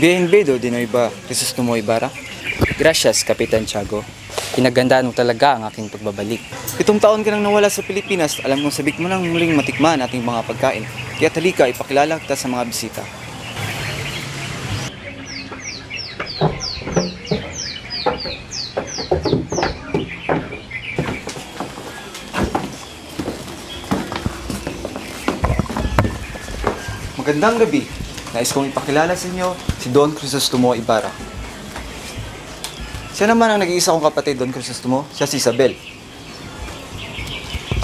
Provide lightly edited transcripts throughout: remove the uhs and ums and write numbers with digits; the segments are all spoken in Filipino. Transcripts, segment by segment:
Bienvenido de nuevo, Crisostomo Ibarra. Gracias, Kapitan Tiago. Pinagandaan mo talaga ang aking pagbabalik. 7 taon ka nang nawala sa Pilipinas, alam kong sabik mo nang muling matikman ating mga pagkain. Kaya halika, ipakilala kita sa mga bisita. Magandang gabi. Nais kong ipakilala sa inyo si Don Crisostomo Ibarra. Siya naman ang nag-iisa kong kapatid, Don Crisostomo. Siya si Isabel.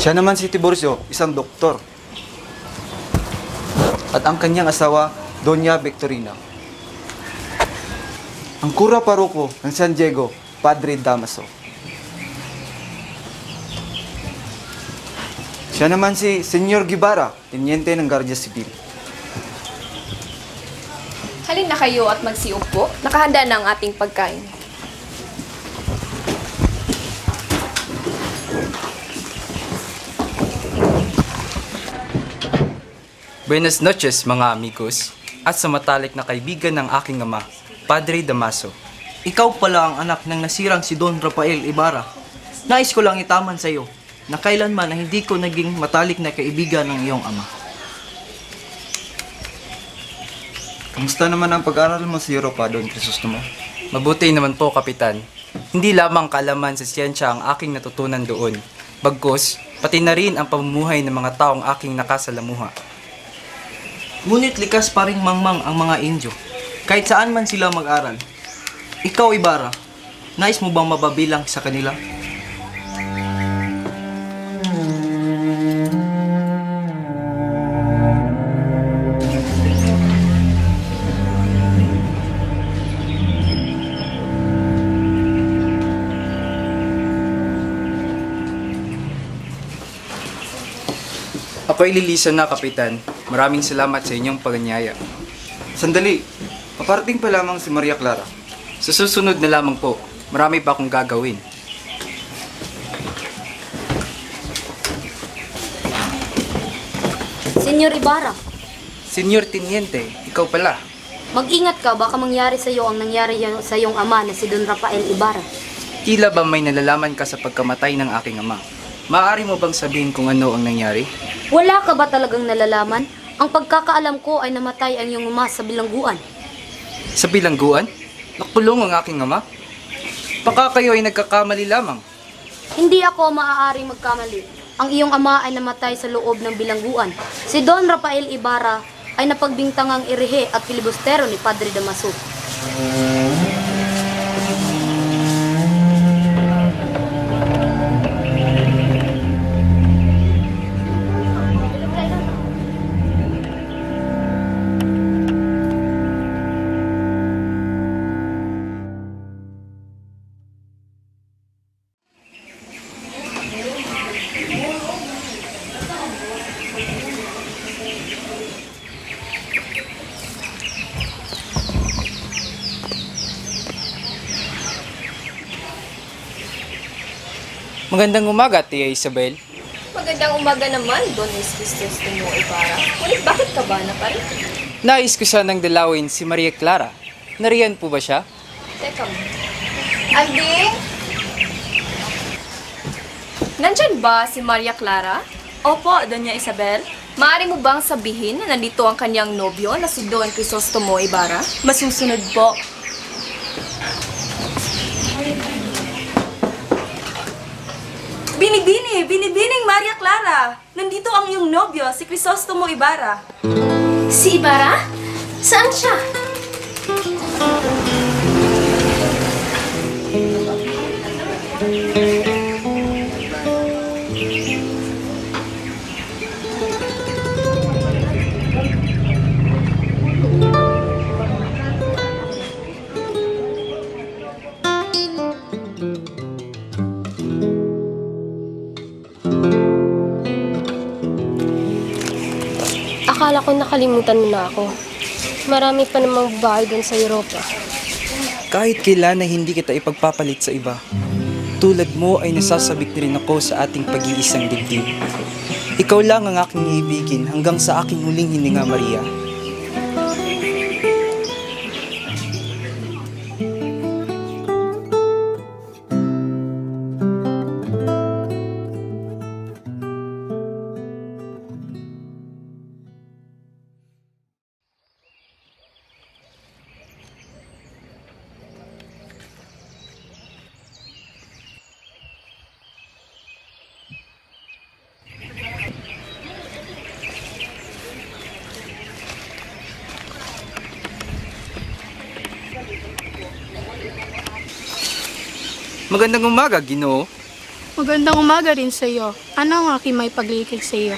Siya naman si Tiburcio, isang doktor. At ang kanyang asawa, Doña Victorina. Ang kura paroko ng San Diego, Padre Damaso. Siya naman si Senyor Guevara, Teniente ng Guardia Civil. Halin na kayo at magsiup po. Nakahanda na ang ating pagkain. Buenas noches mga amigos at sa matalik na kaibigan ng aking ama, Padre Damaso. Ikaw pala ang anak ng nasirang si Don Rafael Ibarra. Nais ko lang itaman sa iyo na kailanman na hindi ko naging matalik na kaibigan ng iyong ama. Kamusta naman ang pag-aaral mo sa Europa, Don Crisostomo? Mabuti naman po, Kapitan. Hindi lamang kaalaman sa siyensya ang aking natutunan doon. Bagkus, pati na rin ang pamumuhay ng mga taong aking nakasalamuha. Ngunit likas pa ring mangmang ang mga Indio, kahit saan man sila mag-aral. Ikaw, Ibarra, nais mo bang mababilang sa kanila? Ako'y lilisan na, Kapitan. Maraming salamat sa inyong paganyaya. Sandali, paparating pa lamang si Maria Clara. Sa susunod na lamang po, marami pa akong gagawin. Senyor Ibarra, Senyor Teniente, ikaw pala. mag-ingat ka, baka mangyari sa iyo ang nangyari sa iyong ama na si Don Rafael Ibarra. Tila ba may nalalaman ka sa pagkamatay ng aking ama? Maaari mo bang sabihin kung ano ang nangyari? Wala ka ba talagang nalalaman? Ang pagkakaalam ko ay namatay ang iyong ama sa bilangguan. Sa bilangguan? Nakulong ang aking ama? Baka kayo ay nagkakamali lamang. Hindi ako maaaring magkamali. Ang iyong ama ay namatay sa loob ng bilangguan. Si Don Rafael Ibarra ay napagbintangang irihe at filibustero ni Padre Damaso. Magandang umaga, Tia Isabel. Magandang umaga naman, Don Crisostomo Ibarra. Ngunit bakit ka ba naparito? Nais ko sanang dalawin si Maria Clara. Nariyan po ba siya? Teka mo. Andy? Nandyan ba si Maria Clara? Opo, Doña Isabel. Maaari mo bang sabihin na nandito ang kanyang nobyo na si Don Crisostomo Ibarra? Masusunod po. Binibining Maria Clara! Nandito ang iyong nobyo, si Crisostomo Ibarra. Si Ibarra? Saan siya? Akala ko nakalimutan mo na ako. Marami pa namang babae doon sa Europa. Kahit kailan ay hindi kita ipagpapalit sa iba. Tulad mo ay nasasabik na rin ako sa ating pag-iisang dibdib. Ikaw lang ang aking iibigin hanggang sa aking huling hininga, Maria. Magandang umaga, Ginoo. Magandang umaga rin sa iyo. Ano ang aking may paglikik sa iyo?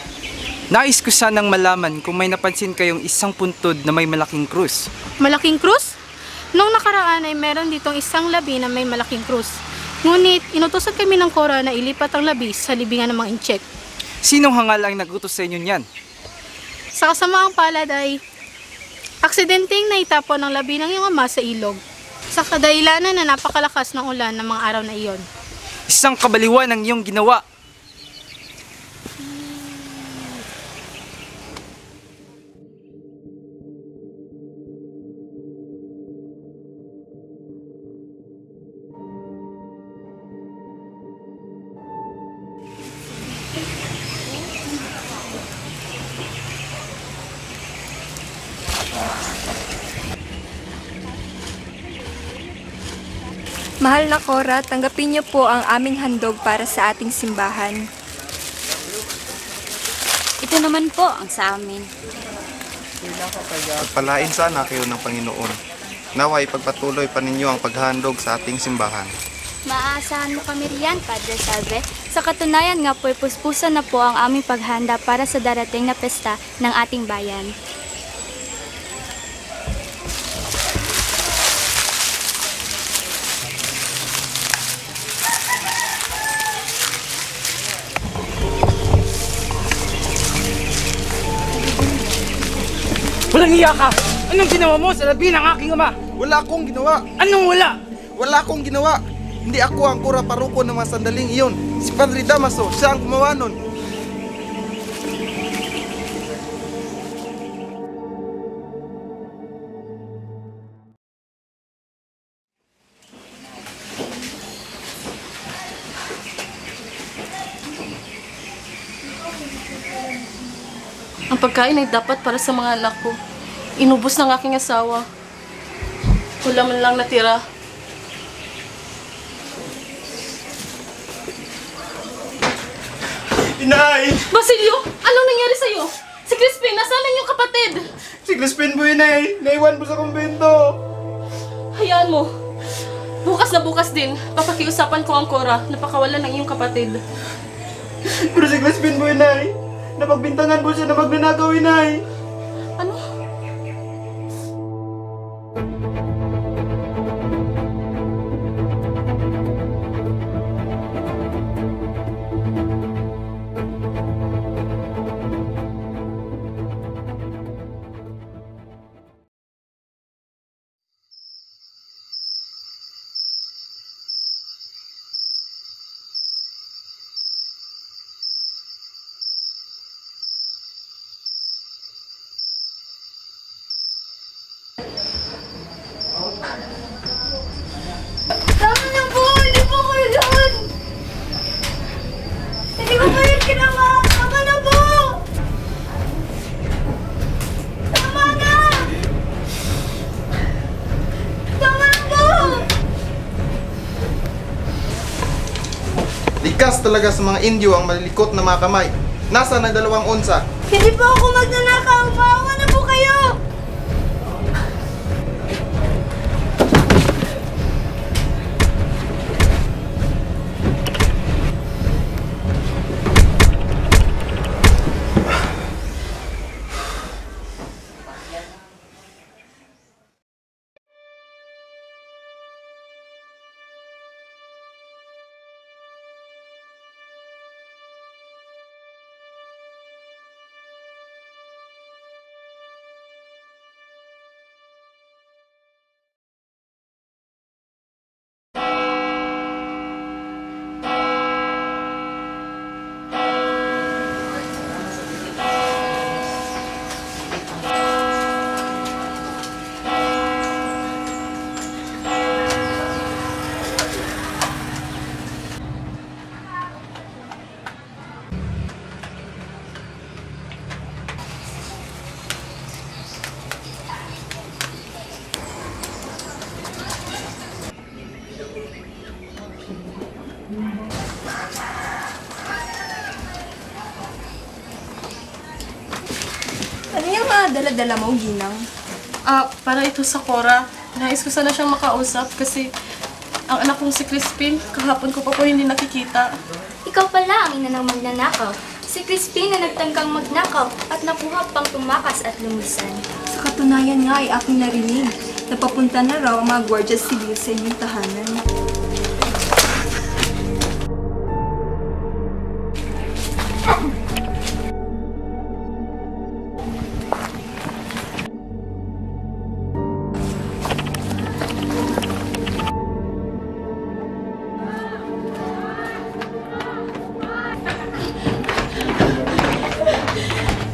Nais ko sanang malaman kung may napansin kayong isang puntod na may malaking krus. Malaking krus? Noong nakaraan ay meron ditong isang labi na may malaking krus. Ngunit inutusan kami ng Kora na ilipat ang labi sa libingan ng mga incheck. Sinong hangal ang nagutos sa inyo niyan? Sa kasamaang palad ay aksidenteng naitapon ang labi ng iyong ama sa ilog. Sa kadahilanan na napakalakas ng ulan ng mga araw na iyon. Isang kabaliwan ang iyong ginawa. Mahal na Cora, tanggapin niyo po ang aming handog para sa ating simbahan. Ito naman po ang sa amin. Pagpalain sana kayo ng Panginoon. Naway pagpatuloy pa ninyo ang paghandog sa ating simbahan. Maaasahan mo kami riyan, Padre Salve. Sa katunayan nga po'y puspusan na po ang aming paghanda para sa darating na pesta ng ating bayan. Walang iya ka! Anong ginawa mo sa labi ng aking ama? Wala akong ginawa! Anong wala? Wala akong ginawa! Hindi ako ang kura paruko ng mga sandaling iyon. Si Padre Damaso, siya ang gumawa nun. Ang pagkain ay dapat para sa mga anak ko. Inubos ng aking asawa. Wala man lang natira. Inay! Basilio! Anong nangyari sa'yo? Si Crispin, nasaan ang iyong kapatid? Si Crispin po, Inay! Naiwan po sa kumbento! Hayaan mo. Bukas na bukas din, papakiusapan ko ang Cora na pakawalan ng iyong kapatid. Pero si Crispin po, Inay! Napagbintangan po siya na magnanakaw, Inay! Ano? Tama na po! Hindi po kayo doon! Hindi ko kayo ginawa! Tama na po! Tama na! Tama na po! Likas talaga sa mga Indio ang malilikot na mga kamay. Nasaan ang 2 unsa? Hindi po ako magnanakaw! Maawa na po kayo! dala-dala mo, Ginang? Para ito sa Cora. Nais ko sana siyang makausap kasi ang anak kong si Crispin, kahapon ko pa po hindi nakikita. Ikaw pala ang ina ng magnanakaw. Si Crispin na nagtangkang magnakaw at nakuha pang tumakas at lumisan. Sa katunayan nga ay aking narinig. Napapunta na raw ang mga Guardia Civil sa inyong tahanan.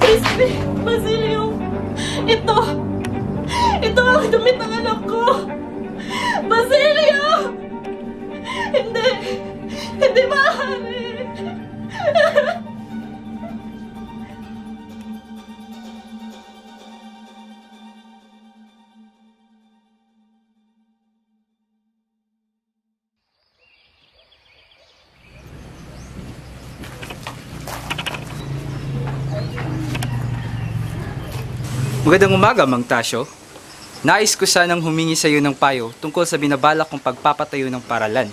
Crispin! Basilio! Ito ang damit ng anak ko! Basilio! Hindi maaari! Magandang umaga, Mang Tasyo. Nais ko sanang humingi sa iyo ng payo tungkol sa binabalak kong pagpapatayo ng paralan.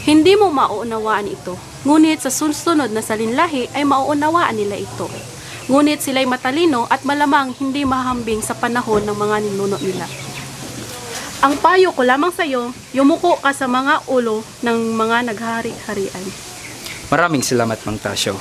Hindi mo mauunawaan ito, ngunit sa susunod na salinlahi ay mauunawaan nila ito. Ngunit sila'y matalino at malamang hindi mahambing sa panahon ng mga ninuno nila. Ang payo ko lamang sa iyo, yumuko ka sa mga ulo ng mga naghari-harian. Maraming salamat, Mang Tasyo.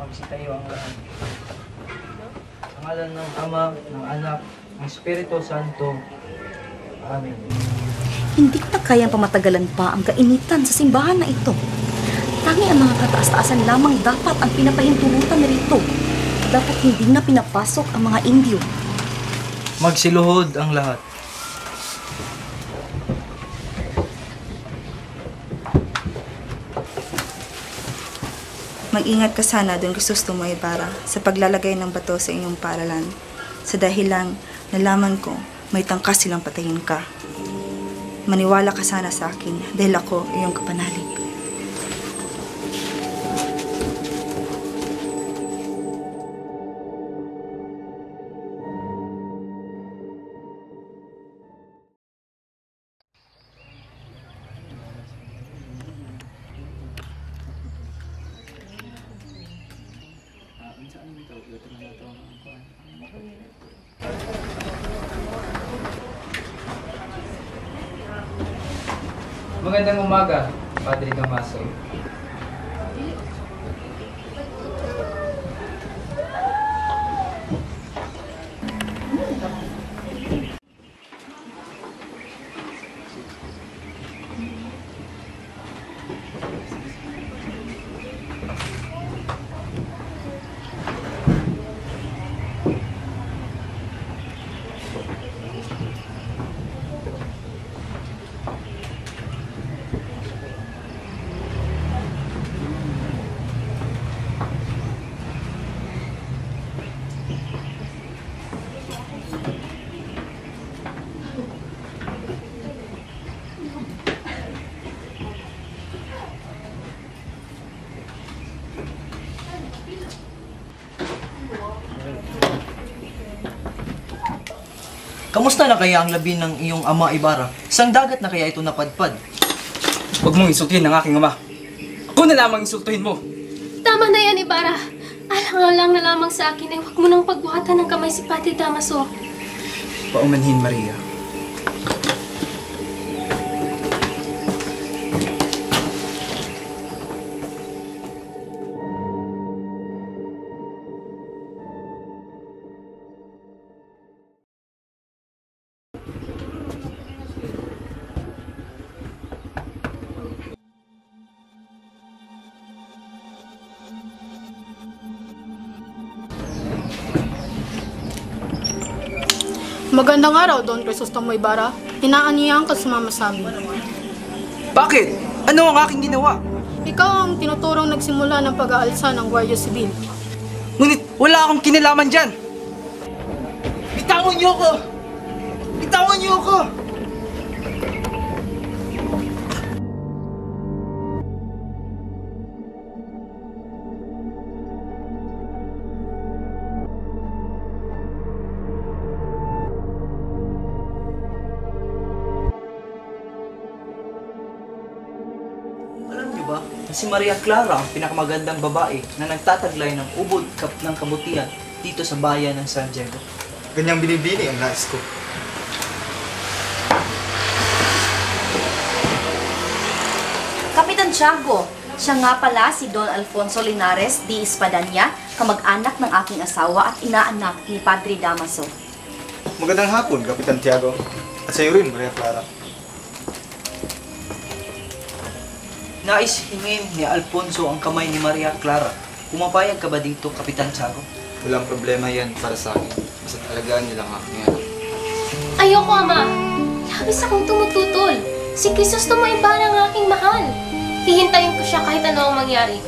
Magsitayo ang lahat. Sa ngalan ng Ama, ng Anak, ng Espiritu Santo. Amen. Hindi ko na kayang pamatagalan pa ang kainitan sa simbahan na ito. Tangi ang mga kataas-taasan lamang dapat ang pinapahintulutan nito. Dapat hindi na pinapasok ang mga Indyo. Magsiluhod ang lahat. Mag-ingat ka sana, Don Crisostomo Ibarra, sa paglalagay ng bato sa inyong paralan. Sa dahilang nalaman ko, may tangkas silang patayin ka. Maniwala ka sana sa akin dahil ako iyong kapanalig. Magandang umaga, Padre Damaso. Kamusta na kaya ang labi ng iyong ama Ibarra? Sang dagat na kaya ito napadpad? Huwag mong insultuhin ang aking ama. Ako na lamang insultuhin mo. Tama na yan, Ibarra. Alang-alang na lamang sa akin ay huwag mo nang pagbuhatan ng kamay si Padre Damaso. Paumanhin, Maria. Magandang araw, Don Crisostomo Ibarra. Inaanyayahan ka sumama sa amin. Bakit? Ano ang aking ginawa? Ikaw ang tinuturong nagsimula ng pag-aalsa ng Guardia Civil. Ngunit wala akong kinalaman dyan. Bitawan niyo ako! Bitawan niyo ako! Si Maria Clara ang pinakamagandang babae na nagtataglay ng ubod ng kabutihan dito sa bayan ng San Diego. Ganyang binibini ang nais ko. Kapitan Tiago, siya nga pala si Don Alfonso Linares de Espadanya, kamag-anak ng aking asawa at inaanak ni Padre Damaso. Magandang hapon, Kapitan Tiago. At sa iyo rin, Maria Clara. Nais hingin ni Alfonso ang kamay ni Maria Clara. Pumapayag ka ba dito, Kapitan Tiago? Walang problema yan para sa akin. Basta alagaan nilang aking anak. Ayoko, Ama. Labis akong tumututol. Si Crisostomo Ibarra ang aking mahal. Hihintayin ko siya kahit ano ang mangyari.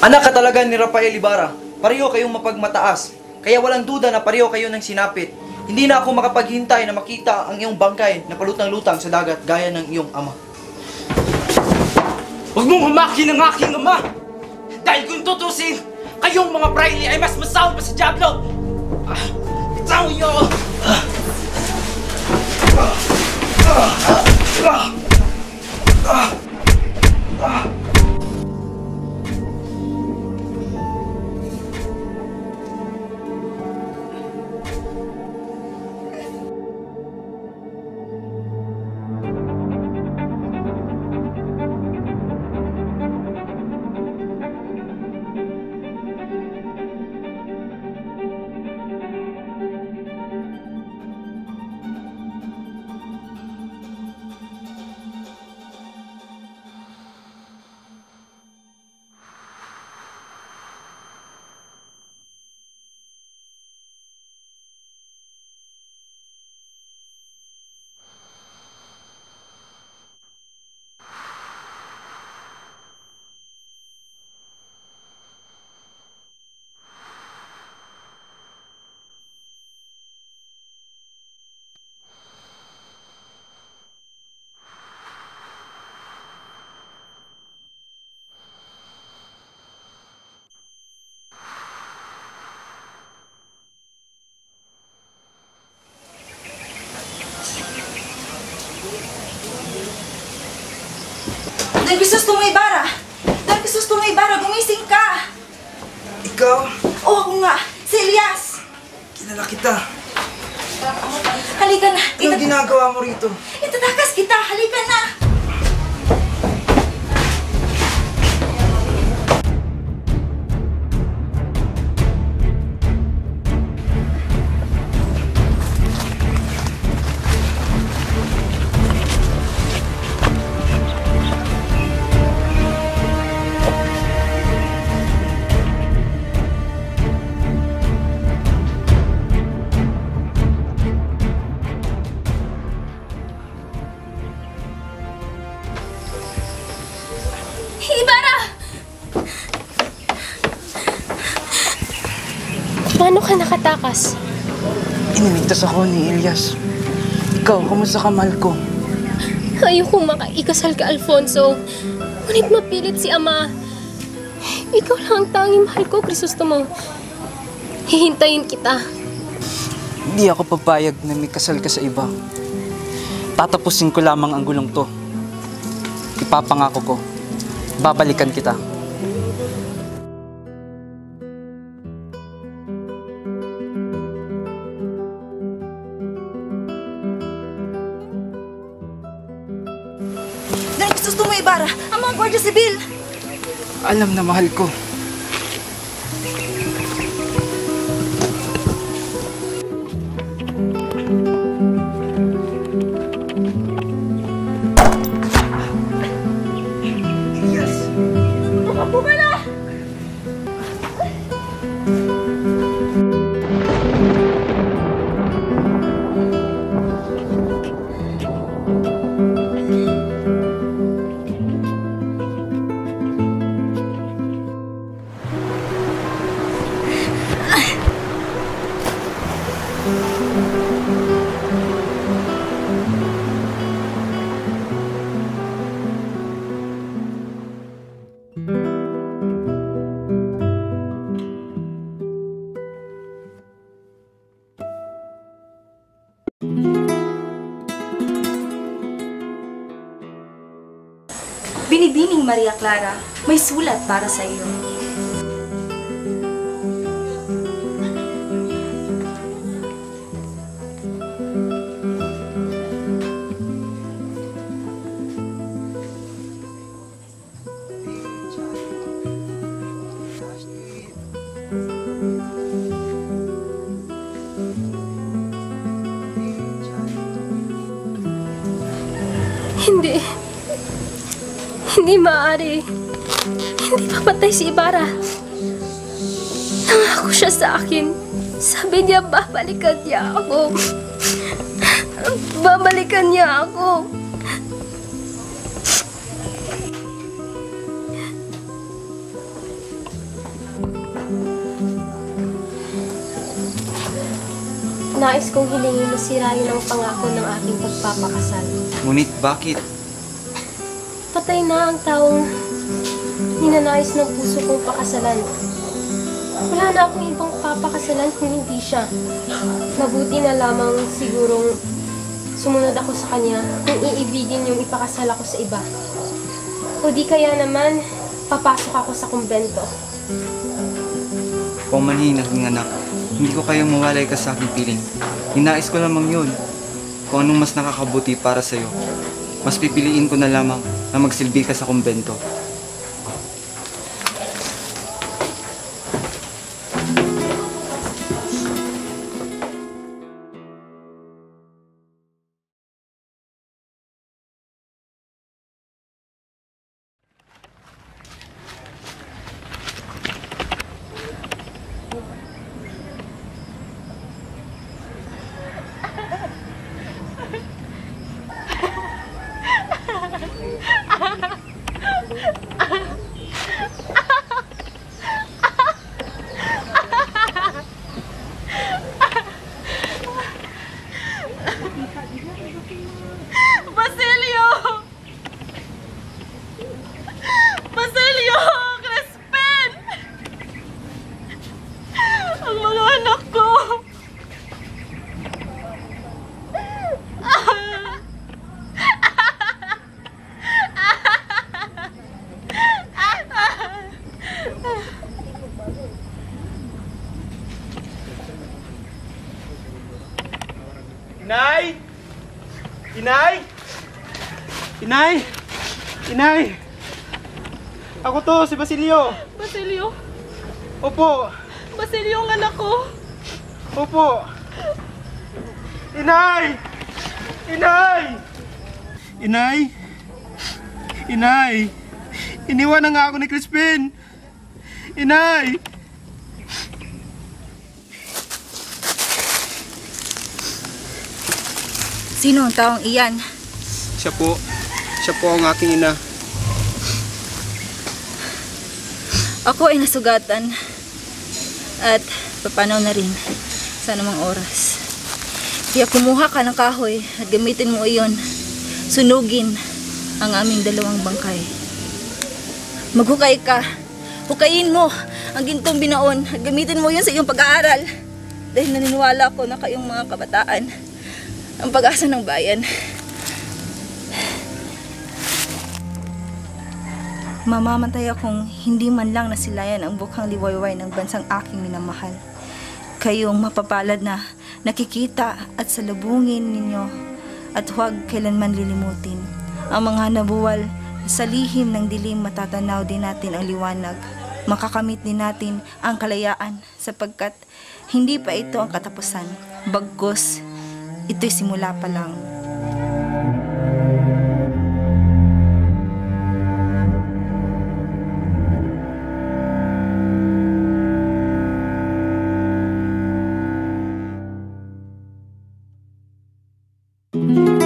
Anak ka talaga ni Rafael Ibarra. Pareho kayong mapagmataas. Kaya walang duda na pareho kayo ng sinapit. Hindi na ako makapaghintay na makita ang iyong bangkay na palutang-lutang sa dagat gaya ng iyong ama. Huwag mong humakin ang aking ama! Dahil kung tutusin, kayong mga praile ay mas masaw pa sa Diablo! Bitawan niyo ako! Don Crisostomo Ibarra! Don Crisostomo Ibarra, gumising ka! Ikaw? Oo, ako nga. Si Elias! Kilala kita. Halika na. Anong ginagawa mo rito? Itatakas kita. Halika na. Paano ka nakatakas? Iniligtas ako ni Elias. Ikaw, kumusta ka, mahal ko? Ayoko makaikasal ka, Alfonso. Ngunit mapilit si Ama. Ikaw lang ang tanging mahal ko, Crisostomo. Hihintayin kita. Hindi ako papayag na may kasal ka sa iba. Tatapusin ko lamang ang gulong to. Ipapangako ko, babalikan kita. Don Crisostomo Ibarra, ang mga Guardia Sibil! Alam na mahal ko. Binibining Maria Clara, may sulat para sa iyo. Hindi maaari. Hindi papatay si Ibarra. Nangako siya sa akin. Sabi niya, babalikan niya ako. Babalikan niya ako. Nais kong hilingin na sirain ang pangako ng aking pagpapakasal. Ngunit bakit? Patay na ang taong ninanais ng puso kong pakasalan. Wala na akong ibang papakasalan kung hindi siya. Mabuti na lamang sigurong sumunod ako sa kanya kung iibigin yung ipakasal ako sa iba. O di kaya naman, papasok ako sa kumbento. Pumanhinang anak, hindi ko kayang mawalay ka sa aking piling. Hinais ko lamang yun. Kung anong mas nakakabuti para sa'yo, mas pipiliin ko na lamang na magsilbi ka sa kumbento. Inay! Inay! Inay! Inay! Ako to, si Basilio. Basilio? Opo. Basilio ang anak ko. Opo. Inay! Inay! Inay! Inay! Iniwan na nga ako ni Crispin. Inay! Sino ang taong iyan? Siya po ang aking ina. Ako ay nasugatan at magpapanaw na rin sa anumang oras. Kaya kumuha ka ng kahoy at gamitin mo iyon. Sunugin ang aming dalawang bangkay. Maghukay ka. Hukayin mo ang gintong binaon at gamitin mo yun sa iyong pag-aaral. Dahil naniniwala ko na kayong mga kabataan ang pag-asa ng bayan. Mamamatay akong hindi man lang nasilayan ang bukhang liwayway ng bansang aking minamahal. Kayong mapapalad na nakikita at salubungin ninyo at huwag kailanman lilimutin. Ang mga nabuwal sa lihim ng dilim matatanaw din natin ang liwanag. Makakamit din natin ang kalayaan sapagkat hindi pa ito ang katapusan. Bagkus, ito'y simula pa lang. Thank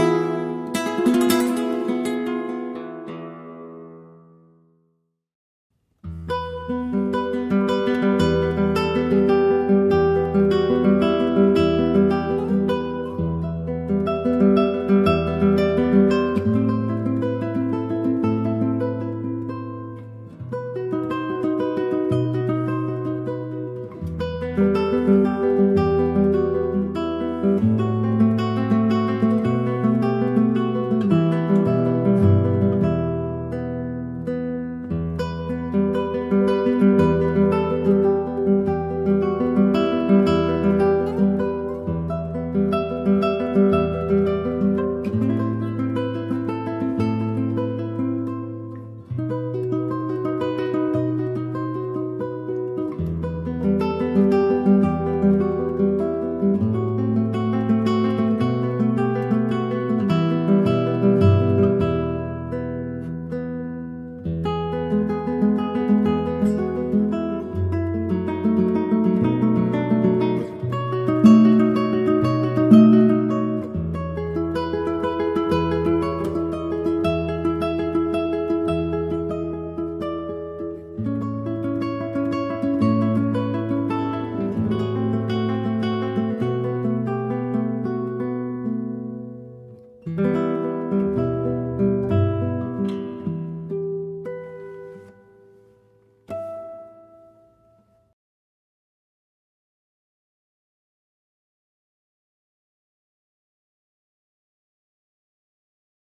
you.